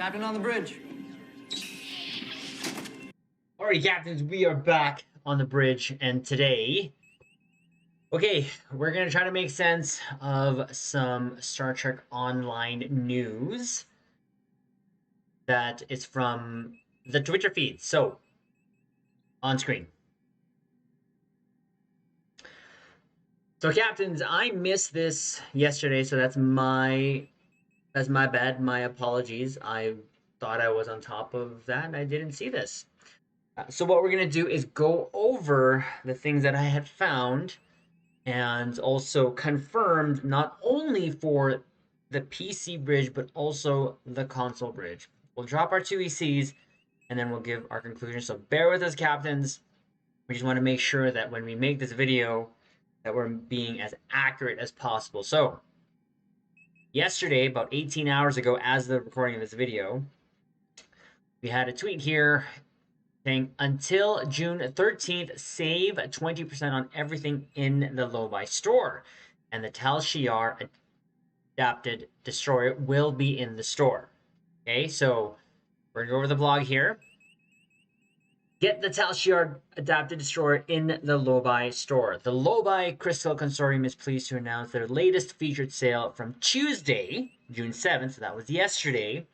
Captain on the bridge. Alright, Captains, we are back on the bridge, and today, okay, we're going to try to make sense of some Star Trek Online news that is from the Twitter feed. So, on screen. So, Captains, I missed this yesterday, so that's my bad. My apologies. I thought I was on top of that, and I didn't see this. So what we're going to do is go over the things that I had found and also confirmed not only for the PC bridge, but also the console bridge. We'll drop our two ECs, and then we'll give our conclusion. So bear with us, Captains. We just want to make sure that when we make this video, that we're being as accurate as possible. So, yesterday, about 18 hours ago, as the recording of this video, we had a tweet here saying, until June 13th, save 20% on everything in the Lobi store. And the Tal Shiar adapted destroyer will be in the store. Okay, so we're going to go over the blog here. Get the Tal Shiar adapted destroyer in the Lobi store. The Lobi Crystal Consortium is pleased to announce their latest featured sale from Tuesday, June 7th, so that was yesterday,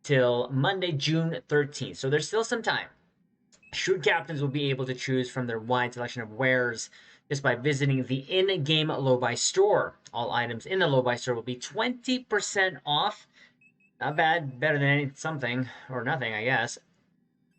till Monday, June 13th. So there's still some time. Shrewd captains will be able to choose from their wide selection of wares just by visiting the in-game Lobi store. All items in the Lobi store will be 20% off. Not bad, better than something, or nothing, I guess,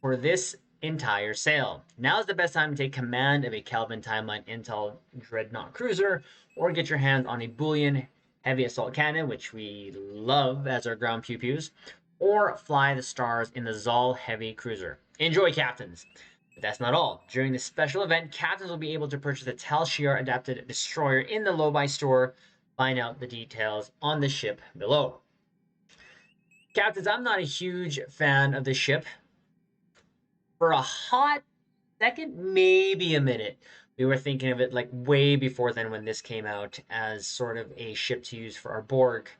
for this entire sale. Now's the best time to take command of a Kelvin Timeline Intel Dreadnought Cruiser, or get your hands on a Bullion Heavy Assault Cannon, which we love as our ground pew-pews, or fly the stars in the Zal Heavy Cruiser. Enjoy, Captains! But that's not all. During this special event, Captains will be able to purchase the Tal Shiar adapted destroyer in the Lobi store. Find out the details on the ship below. Captains, I'm not a huge fan of the ship. For a hot second, maybe a minute, we were thinking of it like way before then when this came out as sort of a ship to use for our Borg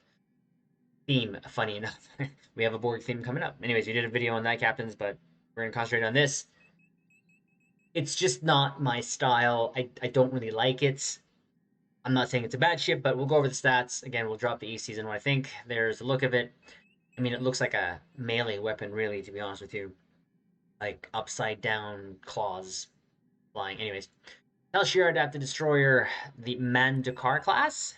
theme, funny enough. We have a Borg theme coming up. Anyways, we did a video on that, Captains, but we're going to concentrate on this. It's just not my style. I don't really like it. I'm not saying it's a bad ship, but we'll go over the stats. Again, we'll drop the ECs and what I think. There's the look of it. I mean, it looks like a melee weapon, really, to be honest with you. Like upside down claws flying. Anyways, Tal Shiar adapted destroyer, the Mandukar class,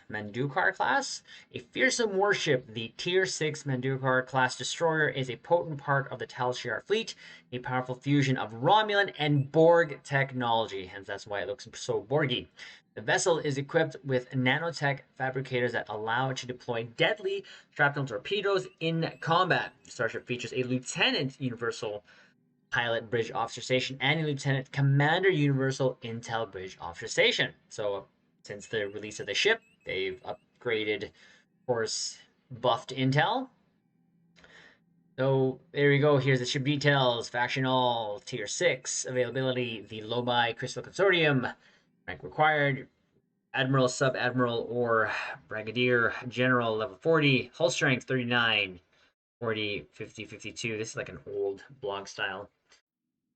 a fearsome warship. The Tier 6 Mandukar class destroyer is a potent part of the Tal Shiar fleet, a powerful fusion of Romulan and Borg technology, hence that's why it looks so Borgy. The vessel is equipped with nanotech fabricators that allow it to deploy deadly shrapnel torpedoes in combat. The starship features a Lieutenant Universal Pilot Bridge Officer Station and a Lieutenant Commander Universal Intel Bridge Officer Station. So, since the release of the ship, they've upgraded, of course, buffed Intel. So, there we go. Here's the ship details. Faction All, Tier 6, availability, the Lobi Crystal Consortium, rank required, Admiral, Sub-Admiral, or Brigadier General, level 40, hull strength 39, 40, 50, 52. This is like an old blog style.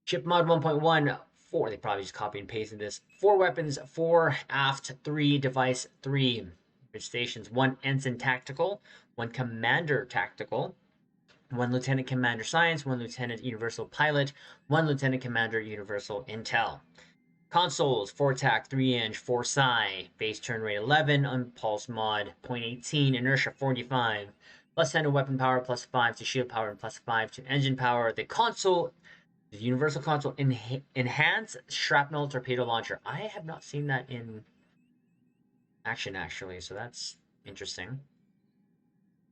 Ship mod 1.1, 4, they probably just copy and pasted this. 4 weapons, 4 aft, 3 device, 3 bridge stations, 1 ensign tactical, 1 commander tactical, 1 lieutenant commander science, 1 lieutenant universal pilot, 1 lieutenant commander universal intel. Consoles, 4 tac, 3 inch, 4 psi, base turn rate 11, unpulse mod 0.18, inertia 45, plus 10 to weapon power, plus 5 to shield power, and plus 5 to engine power. The console, the Universal Console Enhanced Shrapnel Torpedo Launcher. I have not seen that in action, actually, so that's interesting.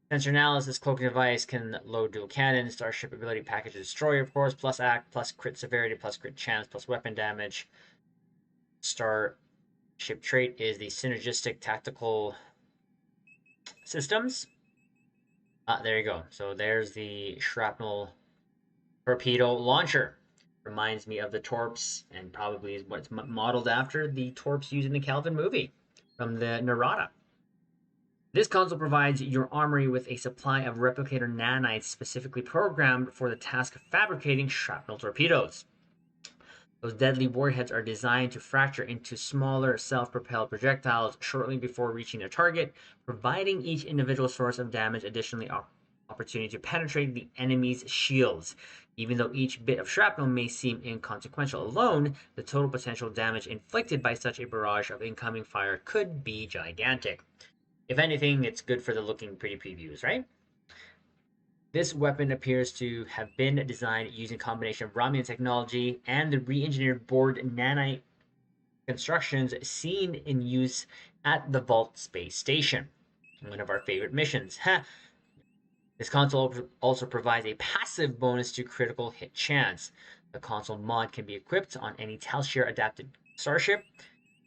Sensor analysis, cloaking device can load dual cannon, starship ability package destroyer, of course, plus act, plus crit severity, plus crit chance, plus weapon damage. Starship trait is the synergistic tactical systems. There you go. So there's the shrapnel torpedo launcher. Reminds me of the torps, and probably is what it's modeled after, the torps used in the Kelvin movie from the Narada. This console provides your armory with a supply of replicator nanites specifically programmed for the task of fabricating shrapnel torpedoes. Those deadly warheads are designed to fracture into smaller self-propelled projectiles shortly before reaching their target, providing each individual source of damage additionally opportunity to penetrate the enemy's shields. Even though each bit of shrapnel may seem inconsequential alone, the total potential damage inflicted by such a barrage of incoming fire could be gigantic. If anything, it's good for the looking pretty previews, right? This weapon appears to have been designed using a combination of Raman technology and the re-engineered board nanite constructions seen in use at the Vault space station, one of our favorite missions. This console also provides a passive bonus to critical hit chance. The console mod can be equipped on any Tal Shiar adapted starship,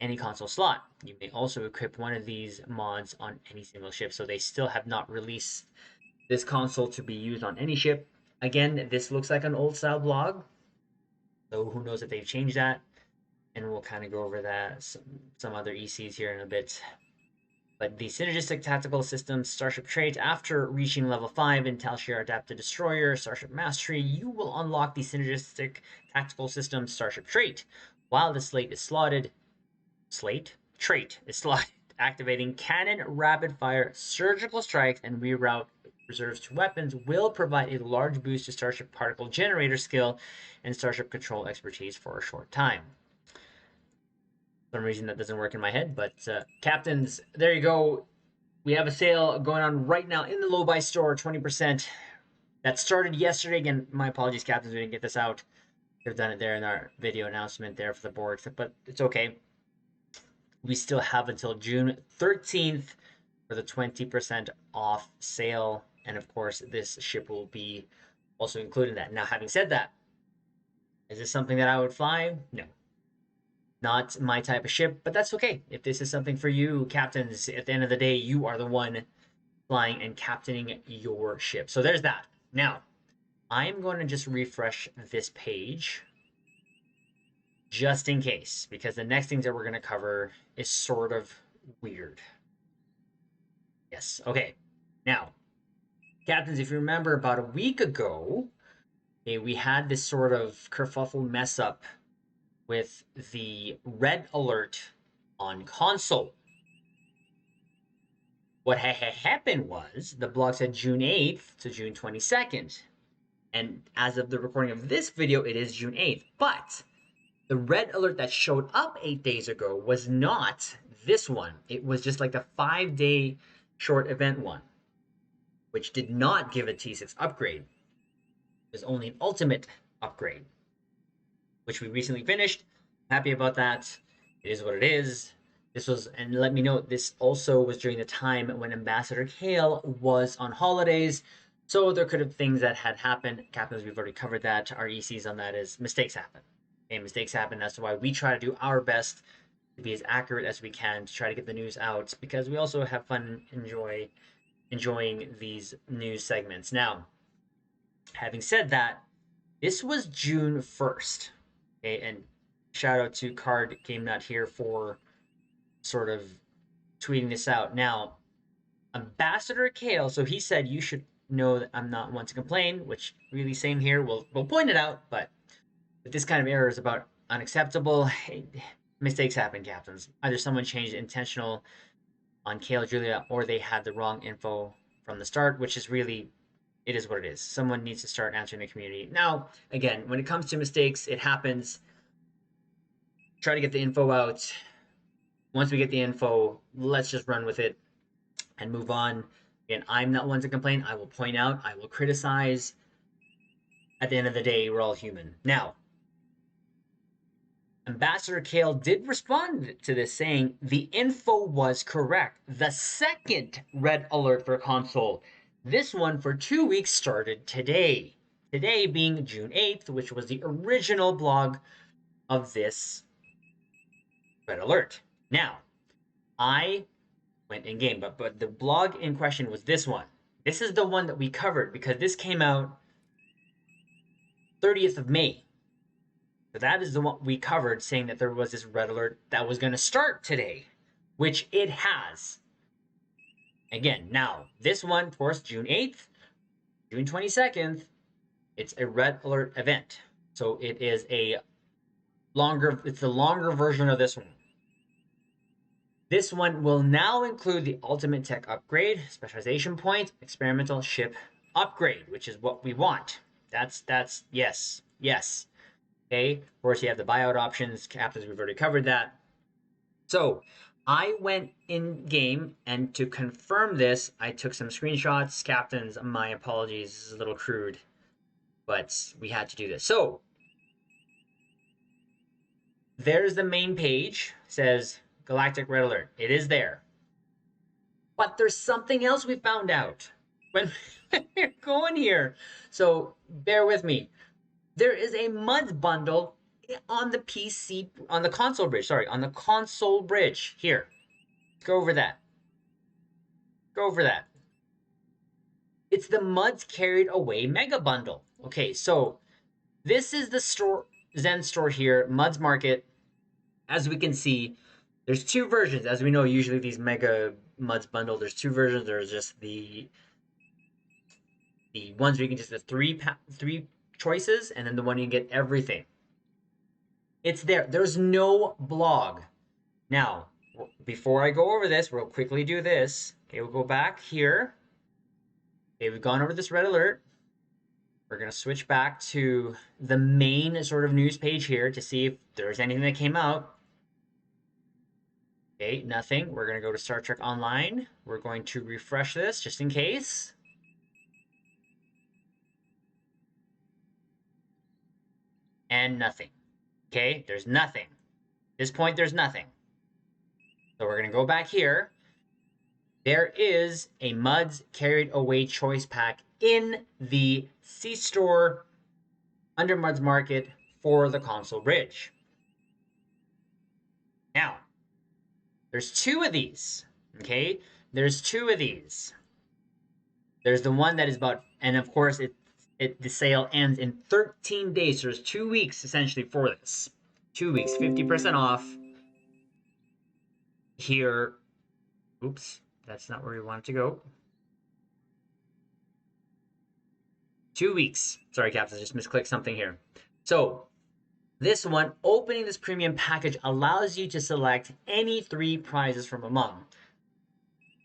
any console slot. You may also equip one of these mods on any single ship, so they still have not released this console to be used on any ship. Again, this looks like an old style blog, so who knows if they've changed that. And we'll kind of go over that, some other ECs here in a bit. But the Synergistic Tactical Systems Starship trait, after reaching level 5 in Tal Shiar Adapted Destroyer Starship Mastery, you will unlock the Synergistic Tactical Systems Starship trait. While the trait is slotted, activating cannon, rapid fire, surgical strikes, and reroute reserves to weapons will provide a large boost to Starship Particle Generator skill and Starship Control expertise for a short time. For some reason that doesn't work in my head, but captains, there you go. We have a sale going on right now in the Lobi store, 20%. That started yesterday. Again, my apologies, captains, we didn't get this out. Could have done it there in our video announcement there for the board, but it's okay. We still have until June 13th for the 20% off sale. And of course, this ship will be also included in that. Now, having said that, is this something that I would fly? No. Not my type of ship, but that's okay. If this is something for you, captains, at the end of the day, you are the one flying and captaining your ship. So there's that. Now, I'm going to just refresh this page just in case, because the next things that we're going to cover is sort of weird. Yes, okay. Now, captains, if you remember about a week ago, we had this sort of kerfuffle mess up with the red alert on console. What happened was the blog said June 8th to June 22nd. And as of the recording of this video, it is June 8th. But the red alert that showed up 8 days ago was not this one. It was just like the 5-day short event one, which did not give a T6 upgrade. It was only an ultimate upgrade, which we recently finished. Happy about that. It is what it is. This was, and let me know, this also was during the time when Ambassador Kale was on holidays. So there could have things that had happened. Captains, we've already covered that. Our ECs on that is mistakes happen. Okay, mistakes happen. That's why we try to do our best to be as accurate as we can to try to get the news out, because we also have fun enjoying these news segments. Now, having said that, this was June 1st. Okay, and shout out to Card Game Nut here for sort of tweeting this out. Now, Ambassador Kale, so he said you should know that I'm not one to complain, which really same here. We'll point it out, but this kind of error is about unacceptable. Mistakes happen, captains. Either someone changed intentional on Kale Julia, or they had the wrong info from the start, which is really, it is what it is. Someone needs to start answering the community. Now, again, when it comes to mistakes, it happens. Try to get the info out. Once we get the info, let's just run with it and move on. Again, I'm not one to complain. I will point out, I will criticize. At the end of the day, we're all human. Now, Ambassador Kale did respond to this saying the info was correct. The second red alert for console, this one for 2 weeks, started today. Today being June 8th, which was the original blog of this red alert. Now, I went in game, but the blog in question was this one. This is the one that we covered because this came out 30th of May. So that is the one we covered, saying that there was this red alert that was going to start today, which it has. Again, now, this one, of course, June 8th, June 22nd, it's a red alert event. So it is it's the longer version of this one. This one will now include the ultimate tech upgrade, specialization point, experimental ship upgrade, which is what we want. That's yes, yes. Okay, of course you have the buyout options, captains, we've already covered that. So I went in game, and to confirm this, I took some screenshots. Captains, my apologies, this is a little crude, but we had to do this. So there's the main page, says Galactic Red Alert. It is there. But there's something else we found out when we're going here. So bear with me. There is a MUDDS bundle on the PC, on the console bridge. Sorry, on the console bridge. Here, go over that. Go over that. It's the MUDDS Carried Away Mega Bundle. Okay, so this is the store, Zen store here, MUDDS Market. As we can see, there's two versions. As we know, usually these Mega MUDDS bundle, there's two versions. There's just the ones where you can just have three choices, and then the one you get everything. It's there. There's no blog. Now, before I go over this, we'll quickly do this. Okay, we'll go back here. Okay, we've gone over this red alert. We're going to switch back to the main sort of news page here to see if there's anything that came out. Okay, nothing. We're going to go to Star Trek Online. We're going to refresh this just in case. And nothing. Okay, there's nothing. At this point, there's nothing. So we're going to go back here. There is a MUDDS Carried Away Choice Pack in the C-Store under MUDDS Market for the console bridge. Now, there's two of these, okay? There's two of these. There's the one that is about, and of course, the sale ends in 13 days. So there's 2 weeks essentially for this. 2 weeks, 50% off. Here, oops, that's not where we want it to go. 2 weeks. Sorry, Caps, I just misclicked something here. So this one, opening this premium package allows you to select any 3 prizes from among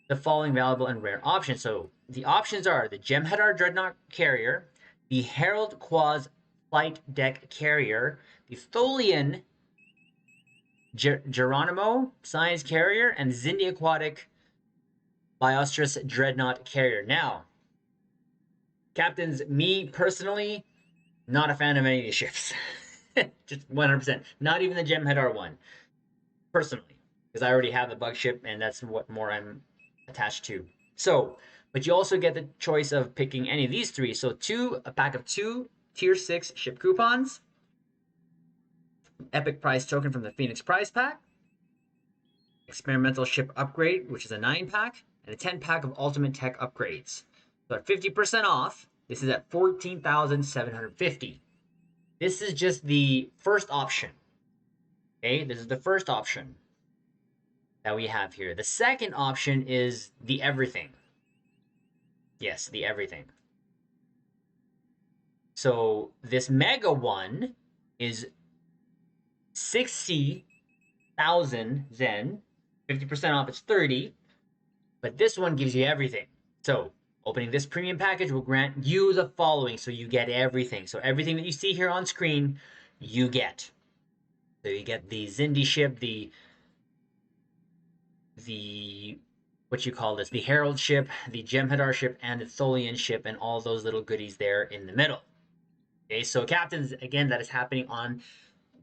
the following valuable and rare options. So the options are the Jem'Hadar Dreadnought Carrier, the Herald Quaz Flight Deck Carrier, the Tholian Geronimo Science Carrier, and the Xindi Aquatic Biostris Dreadnought Carrier. Now, Captains, me personally, not a fan of any of these ships. Just 100%. Not even the Jem'Hadar one. Personally. Because I already have the bug ship, and that's what more I'm attached to. So, but you also get the choice of picking any of these 3. So a pack of 2 Tier 6 ship coupons. Epic Prize Token from the Phoenix Prize Pack. Experimental Ship Upgrade, which is a 9-pack. And a 10-pack of Ultimate Tech Upgrades. So at 50% off, this is at $14,750. This is just the first option. Okay, this is the first option that we have here. The second option is the everything. Yes, the everything. So this mega one is 60,000 Zen. 50% off, it's 30. But this one gives you everything. So opening this premium package will grant you the following. So you get everything. So everything that you see here on screen, you get. So you get the Xindi ship, the what you call this, the Herald ship, the Jem'Hadar ship, and the Tholian ship, and all those little goodies there in the middle. Okay, so Captains, again, that is happening on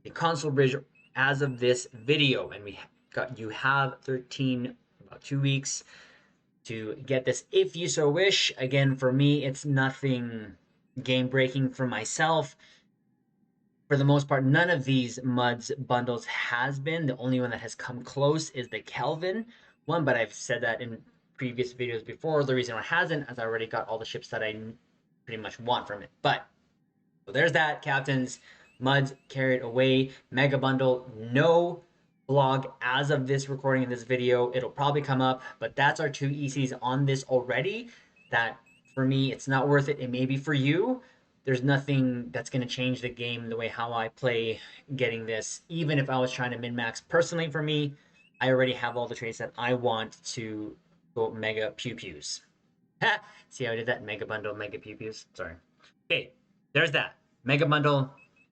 the console bridge as of this video, and you have about 2 weeks to get this if you so wish. Again, for me, it's nothing game breaking for myself. For the most part, none of these MUDDS bundles has been. The only one that has come close is the Kelvin one, but I've said that in previous videos before. The reason why it hasn't is I already got all the ships that I pretty much want from it. But, so there's that, Captains. MUDDS Carried Away Mega Bundle. No vlog as of this recording in this video. It'll probably come up, but that's our 2 ECs on this already. That for me, it's not worth it. It may be for you. There's nothing that's going to change the game the way how I play getting this. Even if I was trying to min-max personally for me, I already have all the traits that I want to go mega pew-pews. See how I did that? Mega bundle, mega pew-pews. Sorry. Okay, there's that. Mega bundle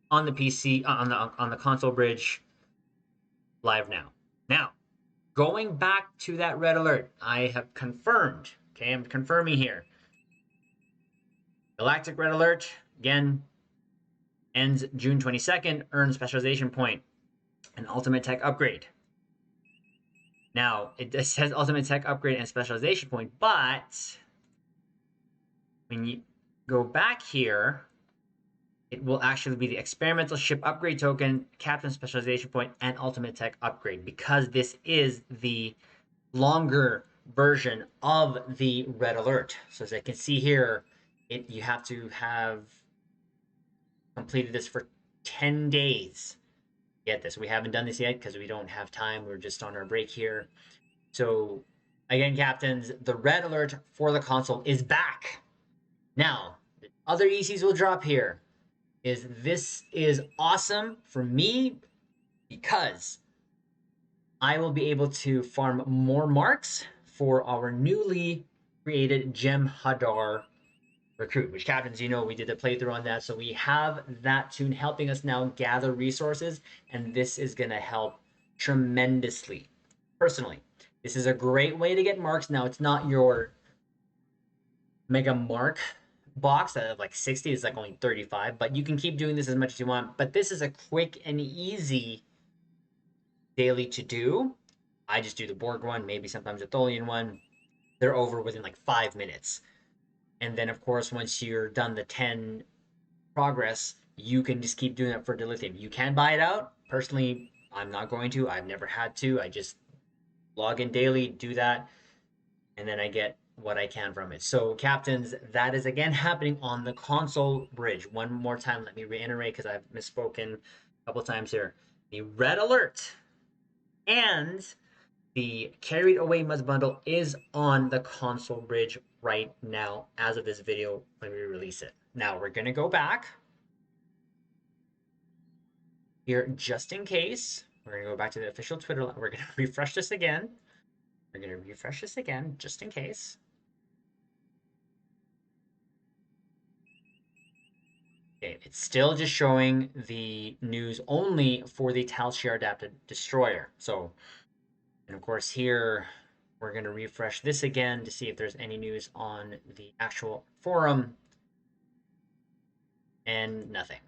on the PC, on the console bridge, live now. Now, going back to that red alert, I have confirmed. Okay, I'm confirming here. Galactic Red Alert, again, ends June 22nd, earn specialization point, an ultimate tech upgrade. Now, it says ultimate tech upgrade and specialization point, but when you go back here, it will actually be the experimental ship upgrade token, captain specialization point, and ultimate tech upgrade, because this is the longer version of the red alert. So as I can see here, you have to have completed this for 10 days. Get this. We haven't done this yet because we don't have time. We're just on our break here. So again, captains, the red alert for the console is back. Now, the other ECs will drop here. This is awesome for me because I will be able to farm more marks for our newly created Gem Hadar recruit, which, captains, you know, we did a playthrough on that. So we have that toon helping us now gather resources, and this is going to help tremendously. Personally, this is a great way to get marks. Now, it's not your mega mark box that of like 60 is like only 35, but you can keep doing this as much as you want. But this is a quick and easy daily to do. I just do the Borg one, maybe sometimes a Tholian one. They're over within like 5 minutes. And then, of course, once you're done the 10 progress, you can just keep doing it for dilithium. You can buy it out. Personally, I'm not going to. I've never had to. I just log in daily, do that, and then I get what I can from it. So, captains, that is again happening on the console bridge. One more time, let me reiterate because I've misspoken a couple times here. The red alert and the carried away MUDDS bundle is on the console bridge right now as of this video when we release it. Now we're gonna go back here just in case. We're gonna go back to the official Twitter. We're gonna refresh this again. We're gonna refresh this again just in case. Okay, it's still just showing the news only for the Tal Shiar adapted destroyer. So, and of course here we're going to refresh this again to see if there's any news on the actual forum, and nothing.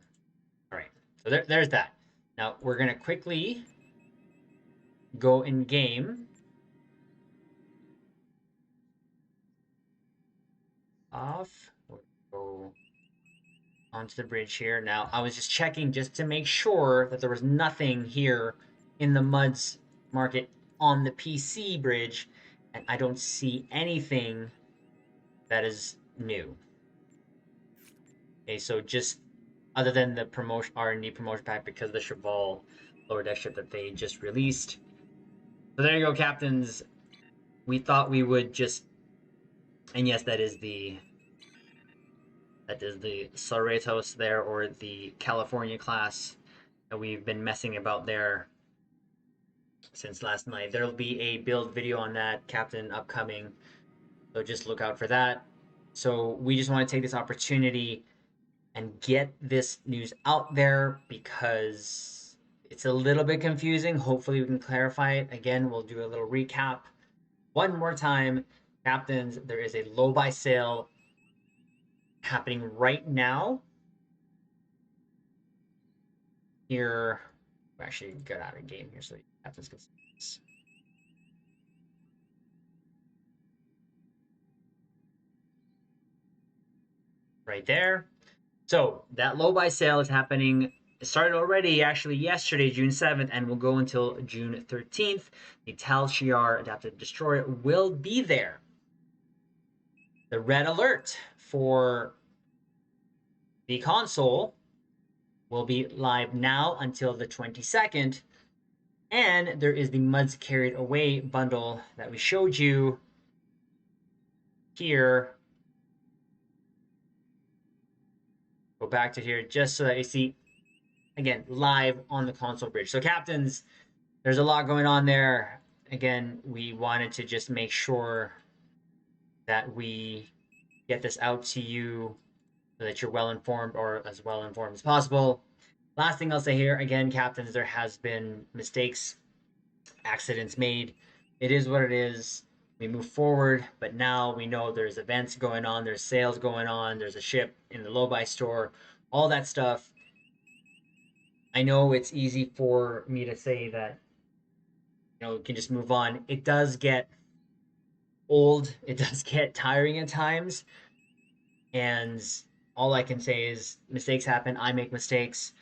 All right, so there's that. Now we're going to quickly go in game. Off. We'll go onto the bridge here. Now I was just checking just to make sure that there was nothing here in the MUDDS market on the PC bridge, and I don't see anything that is new. Okay, so just other than the promotion R&D promotion pack because of the Cheval lower deck ship that they just released. So there you go, captains. We thought we would just, and yes, that is the Cerritos there, or the California class that we've been messing about there since last night. There'll be a build video on that, captain, upcoming, so just look out for that. So we just want to take this opportunity and get this news out there because it's a little bit confusing. Hopefully we can clarify it. Again, we'll do a little recap one more time. Captains, there is a Lobi sale happening right now. Here, we actually got out of game here so the captains can see this. Right there. So that Lobi sale is happening. It started already actually yesterday, June 7th, and will go until June 13th. The Tal Shiar adapted destroyer will be there. The red alert for the console will be live now until the 22nd. And there is the MUDDS Carried Away bundle that we showed you here. Go back to here just so that you see, again, live on the console bridge. So captains, there's a lot going on there. Again, we wanted to just make sure that we get this out to you so that you're well informed, or as well informed as possible. Last thing I'll say here, again, captains, there has been mistakes, accidents made. It is what it is. We move forward, but now we know there's events going on, there's sales going on, there's a ship in the Lobi store, all that stuff. I know it's easy for me to say that, we can just move on. It does get old, it does get tiring at times, and all I can say is mistakes happen. I make mistakes,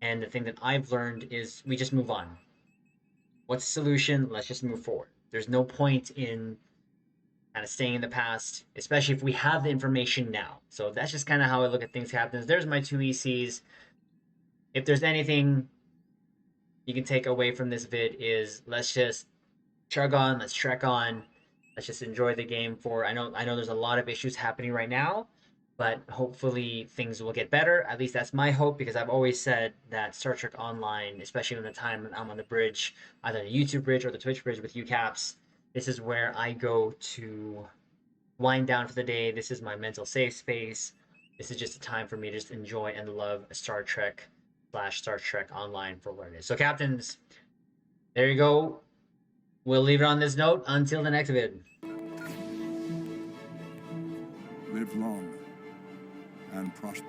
and the thing that I've learned is we just move on. What's the solution? Let's just move forward. There's no point in kind of staying in the past, especially if we have the information now. So that's just kind of how I look at things, captains. There's my two ECs. If there's anything you can take away from this vid, is let's just chug on, let's trek on, let's just enjoy the game. I know there's a lot of issues happening right now, but hopefully things will get better. At least that's my hope, because I've always said that Star Trek Online, especially when the time I'm on the bridge, either the YouTube bridge or the Twitch bridge with you caps, this is where I go to wind down for the day. This is my mental safe space. This is just a time for me to just enjoy and love Star Trek / Star Trek Online for what it is. So captains, there you go. We'll leave it on this note until the next vid. Live long and prosper.